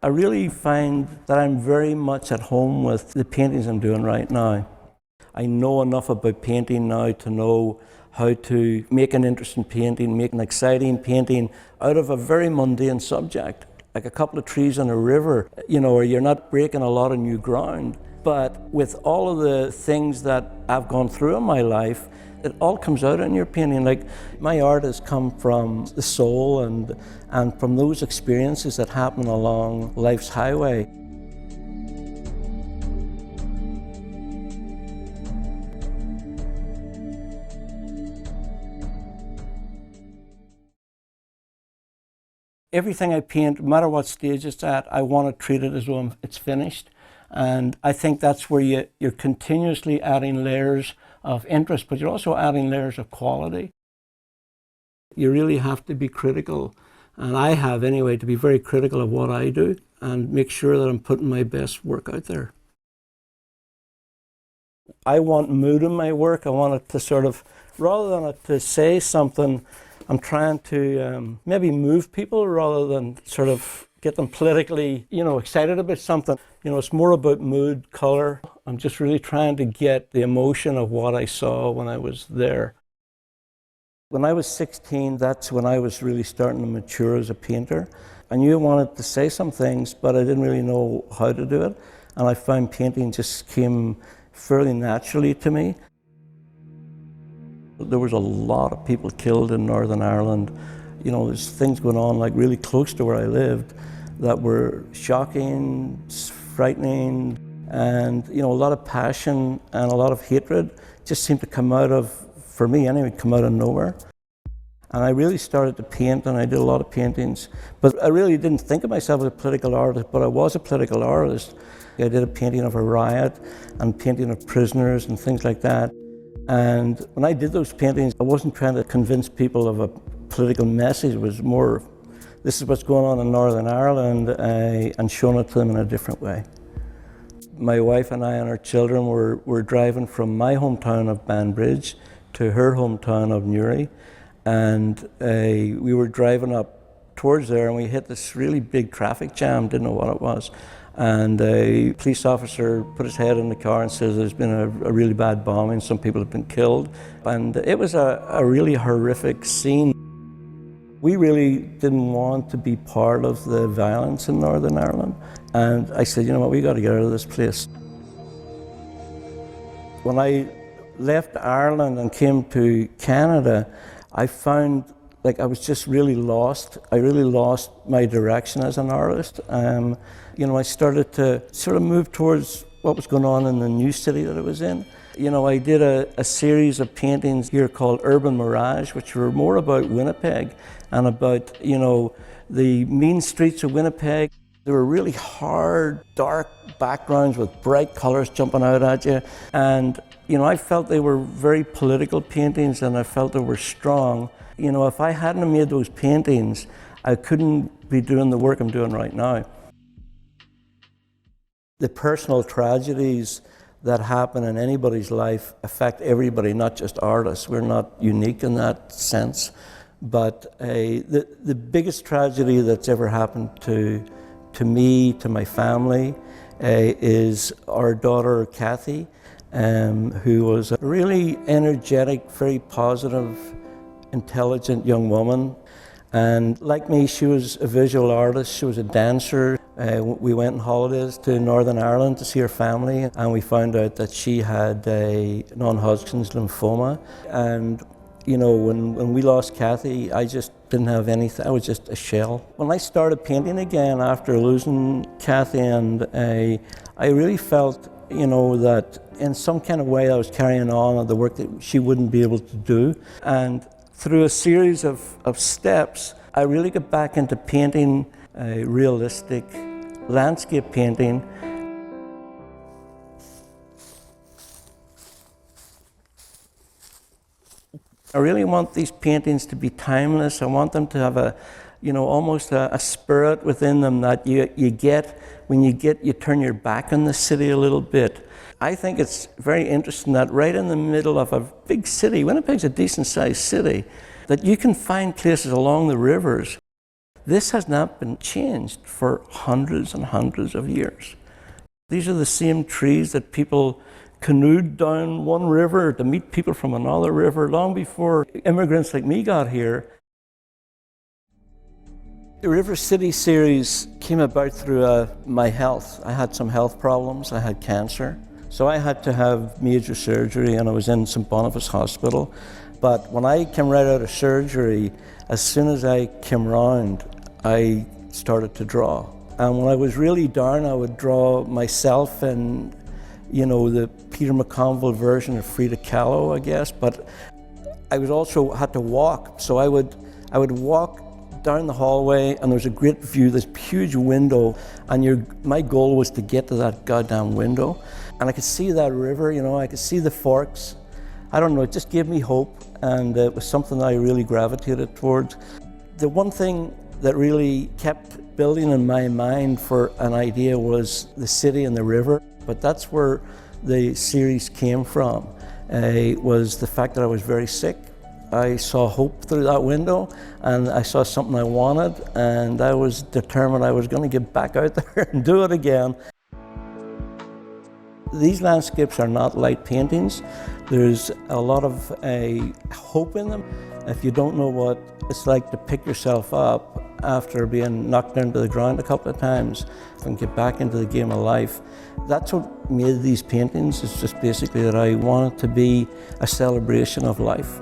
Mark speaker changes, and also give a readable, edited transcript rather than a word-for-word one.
Speaker 1: I really find that I'm very much at home with the paintings I'm doing right now. I know enough about painting now to know how to make an interesting painting, make an exciting painting out of a very mundane subject, like a couple of trees on a river, where you're not breaking a lot of new ground. But with all of the things that I've gone through in my life, it all comes out in your painting. Like, my art has come from the soul and from those experiences that happen along life's highway. Everything I paint, no matter what stage it's at, I want to treat it as though it's finished. And I think that's where you're continuously adding layers of interest, but you're also adding layers of quality. You really have to be critical, and I have anyway, to be very critical of what I do and make sure that I'm putting my best work out there. I want mood in my work. I want it to sort of, rather than it to say something, I'm trying to maybe move people rather than sort of get them politically, excited about something. It's more about mood, color. I'm just really trying to get the emotion of what I saw when I was there. When I was 16, that's when I was really starting to mature as a painter. I knew I wanted to say some things, but I didn't really know how to do it. And I found painting just came fairly naturally to me. There was a lot of people killed in Northern Ireland. There's things going on like really close to where I lived that were shocking, frightening, and a lot of passion and a lot of hatred just seemed to come out of, for me anyway, come out of nowhere. And I really started to paint, and I did a lot of paintings, but I really didn't think of myself as a political artist, but I was a political artist. I did a painting of a riot and painting of prisoners and things like that. And when I did those paintings, I wasn't trying to convince people of a political message. It was more, this is what's going on in Northern Ireland, and showing it to them in a different way. My wife and I and our children were driving from my hometown of Banbridge to her hometown of Newry, and we were driving up towards there, and we hit this really big traffic jam, didn't know what it was. And a police officer put his head in the car and says there's been a really bad bombing, some people have been killed. And it was a really horrific scene. We really didn't want to be part of the violence in Northern Ireland. And I said, you know what, we got to get out of this place. When I left Ireland and came to Canada, I found like I was just really lost. I really lost my direction as an artist. I started to sort of move towards what was going on in the new city that I was in. I did a series of paintings here called Urban Mirage, which were more about Winnipeg and about, the mean streets of Winnipeg. They were really hard, dark backgrounds with bright colors jumping out at you. And, I felt they were very political paintings, and I felt they were strong. If I hadn't made those paintings, I couldn't be doing the work I'm doing right now. The personal tragedies that happen in anybody's life affect everybody, not just artists. We're not unique in that sense. But the biggest tragedy that's ever happened to me, to my family, is our daughter Kathy, who was a really energetic, very positive, intelligent young woman. And like me, she was a visual artist, she was a dancer. We went on holidays to Northern Ireland to see her family, and we found out that she had a non-Hodgkin's lymphoma. And when we lost Kathy, I just didn't have anything. I was just a shell. When I started painting again after losing Kathy, and I really felt, that in some kind of way I was carrying on the work that she wouldn't be able to do. And through a series of steps, I really got back into painting a realistic landscape painting. I really want these paintings to be timeless. I want them to have almost a spirit within them that you get when you turn your back on the city a little bit. I think it's very interesting that right in the middle of a big city, Winnipeg's a decent sized city, that you can find places along the rivers This has not been changed for hundreds and hundreds of years. These are the same trees that people canoed down one river to meet people from another river long before immigrants like me got here. The River City series came about through my health. I had some health problems. I had cancer. So I had to have major surgery, and I was in St. Boniface Hospital. But when I came right out of surgery, as soon as I came round, I started to draw. And when I was really down, I would draw myself in, the Peter McConville version of Frida Kahlo, I guess. But I was also had to walk. So I would walk down the hallway, and there was a great view, this huge window, and my goal was to get to that goddamn window. And I could see that river, I could see the forks. I don't know, it just gave me hope, and it was something that I really gravitated towards. The one thing that really kept building in my mind for an idea was the city and the river, but that's where the series came from. Was the fact that I was very sick. I saw hope through that window, and I saw something I wanted, and I was determined I was going to get back out there and do it again. These landscapes are not light paintings. There's a lot of hope in them. If you don't know what it's like to pick yourself up after being knocked down to the ground a couple of times and get back into the game of life, that's what made these paintings. It's just basically that I wanted to be a celebration of life.